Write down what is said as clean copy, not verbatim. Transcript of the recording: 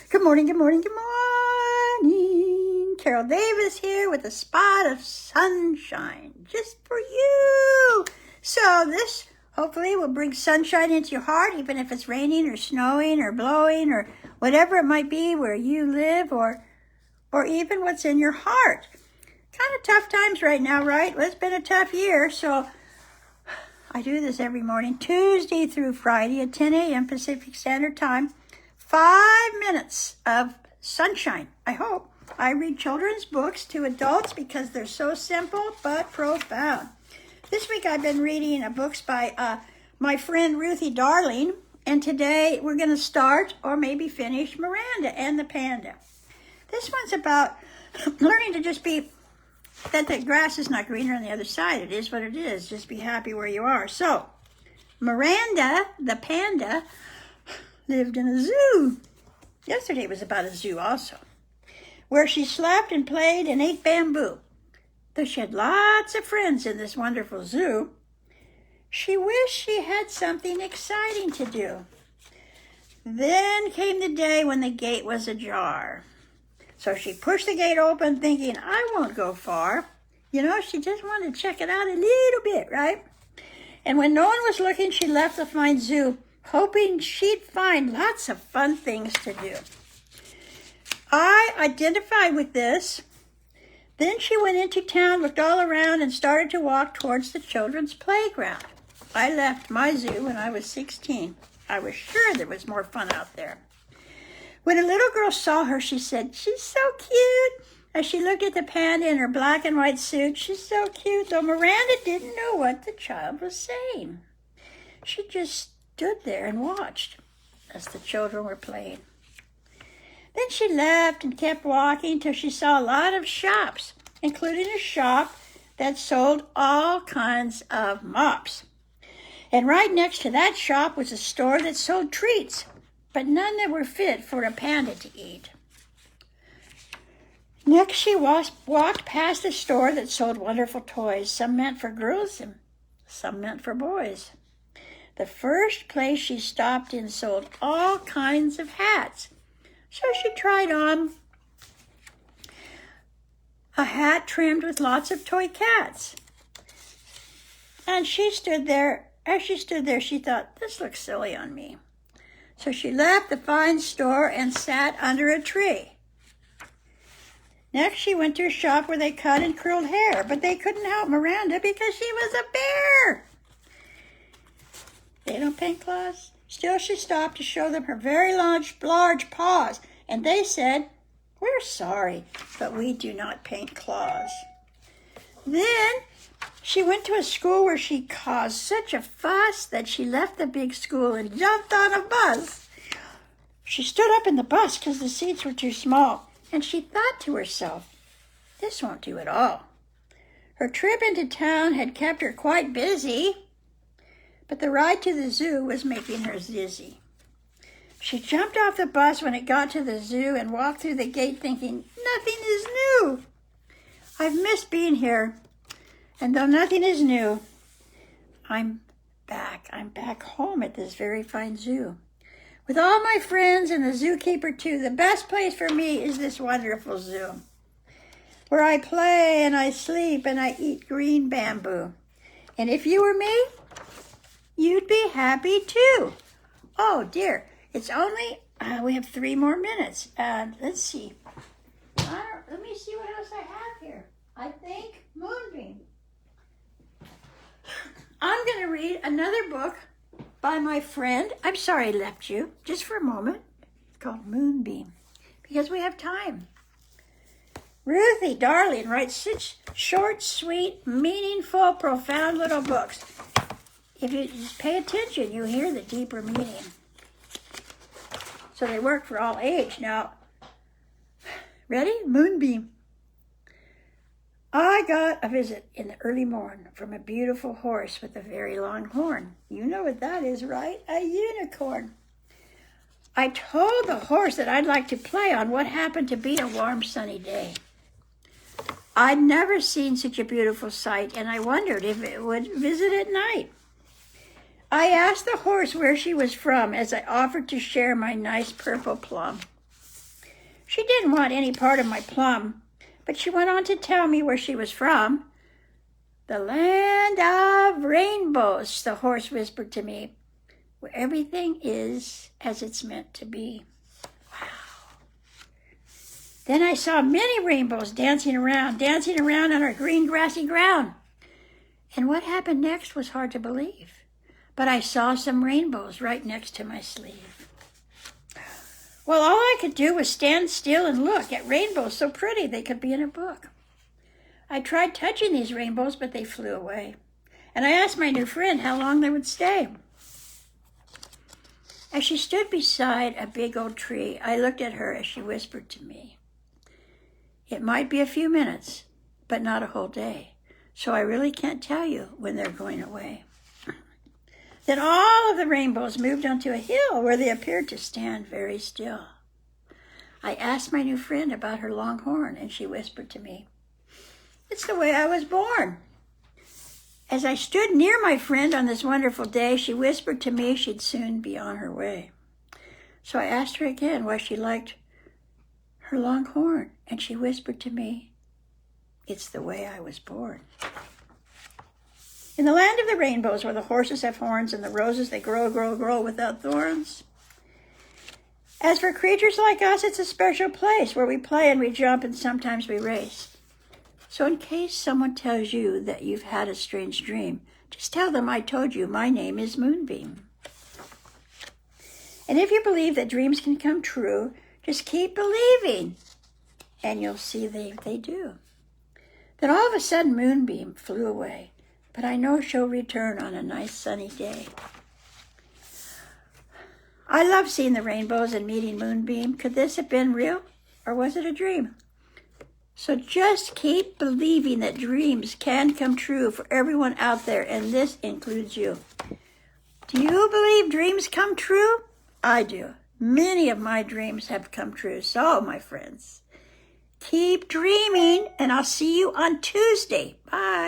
Good morning, good morning, good morning. Carol Davis here with a spot of sunshine just for you. So this hopefully will bring sunshine into your heart, even if it's raining or snowing or blowing or whatever it might be where you live or even what's in your heart. Kind of tough times right now, right? Well, it's been a tough year, so I do this every morning, Tuesday through Friday at 10 a.m. Pacific Standard Time. 5 minutes of sunshine, I hope. I read children's books to adults because they're so simple but profound. This week I've been reading books by my friend Ruthie Darling, and today we're going to start or maybe finish Miranda and the Panda. This one's about learning to just be, that the grass is not greener on the other side. It is what it is. Just be happy where you are. So, Miranda, the panda, lived in a zoo. Yesterday was about a zoo also, where she slept and played and ate bamboo. Though she had lots of friends in this wonderful zoo, she wished she had something exciting to do. Then came the day when the gate was ajar. So she pushed the gate open thinking, I won't go far. You know, she just wanted to check it out a little bit, right? And when no one was looking, she left the fine zoo, hoping she'd find lots of fun things to do. I identified with this. Then she went into town, looked all around, and started to walk towards the children's playground. I left my zoo when I was 16. I was sure there was more fun out there. When a little girl saw her, she said, she's so cute. As she looked at the panda in her black and white suit, she's so cute, though Miranda didn't know what the child was saying. She just stood there and watched as the children were playing. Then she left and kept walking till she saw a lot of shops, including a shop that sold all kinds of mops. And right next to that shop was a store that sold treats, but none that were fit for a panda to eat. Next, she walked past a store that sold wonderful toys, some meant for girls and some meant for boys. The first place she stopped in sold all kinds of hats. So she tried on a hat trimmed with lots of toy cats. And as she stood there, she thought, this looks silly on me. So she left the fine store and sat under a tree. Next, she went to a shop where they cut and curled hair, but they couldn't help Miranda because she was a bear. They don't paint claws. Still, she stopped to show them her very large paws, and they said, we're sorry, but we do not paint claws. Then she went to a school where she caused such a fuss that she left the big school and jumped on a bus. She stood up in the bus because the seats were too small, and she thought to herself, this won't do at all. Her trip into town had kept her quite busy, but the ride to the zoo was making her dizzy. She jumped off the bus when it got to the zoo and walked through the gate thinking, nothing is new. I've missed being here. And though nothing is new, I'm back. I'm back home at this very fine zoo. With all my friends and the zookeeper too, the best place for me is this wonderful zoo, where I play and I sleep and I eat green bamboo. And if you were me, you'd be happy too. Oh dear, it's only, we have 3 more minutes. Let's see. Let me see what else I have here. I think Moonbeam. I'm going to read another book by my friend. I'm sorry I left you just for a moment. It's called Moonbeam because we have time. Ruthie Darling writes such short, sweet, meaningful, profound little books. If you just pay attention, you hear the deeper meaning. So they work for all age. Now, ready? Moonbeam. I got a visit in the early morn from a beautiful horse with a very long horn. You know what that is, right? A unicorn. I told the horse that I'd like to play on what happened to be a warm, sunny day. I'd never seen such a beautiful sight, and I wondered if it would visit at night. I asked the horse where she was from as I offered to share my nice purple plum. She didn't want any part of my plum, but she went on to tell me where she was from. The land of rainbows, the horse whispered to me, where everything is as it's meant to be. Wow. Then I saw many rainbows dancing around on our green grassy ground. And what happened next was hard to believe. But I saw some rainbows right next to my sleeve. Well, all I could do was stand still and look at rainbows so pretty they could be in a book. I tried touching these rainbows, but they flew away. And I asked my new friend how long they would stay. As she stood beside a big old tree, I looked at her as she whispered to me, "It might be a few minutes, but not a whole day. So I really can't tell you when they're going away." Then all of the rainbows moved onto a hill where they appeared to stand very still. I asked my new friend about her long horn, and she whispered to me, "It's the way I was born." As I stood near my friend on this wonderful day, she whispered to me she'd soon be on her way. So I asked her again why she liked her long horn, and she whispered to me, "It's the way I was born." In the land of the rainbows, where the horses have horns and the roses, they grow without thorns. As for creatures like us, it's a special place where we play and we jump and sometimes we race. So in case someone tells you that you've had a strange dream, just tell them I told you my name is Moonbeam. And if you believe that dreams can come true, just keep believing, and you'll see they do. Then all of a sudden, Moonbeam flew away, but I know she'll return on a nice sunny day. I love seeing the rainbows and meeting Moonbeam. Could this have been real, or was it a dream? So just keep believing that dreams can come true for everyone out there, and this includes you. Do you believe dreams come true? I do. Many of my dreams have come true. So, my friends, keep dreaming, and I'll see you on Tuesday. Bye.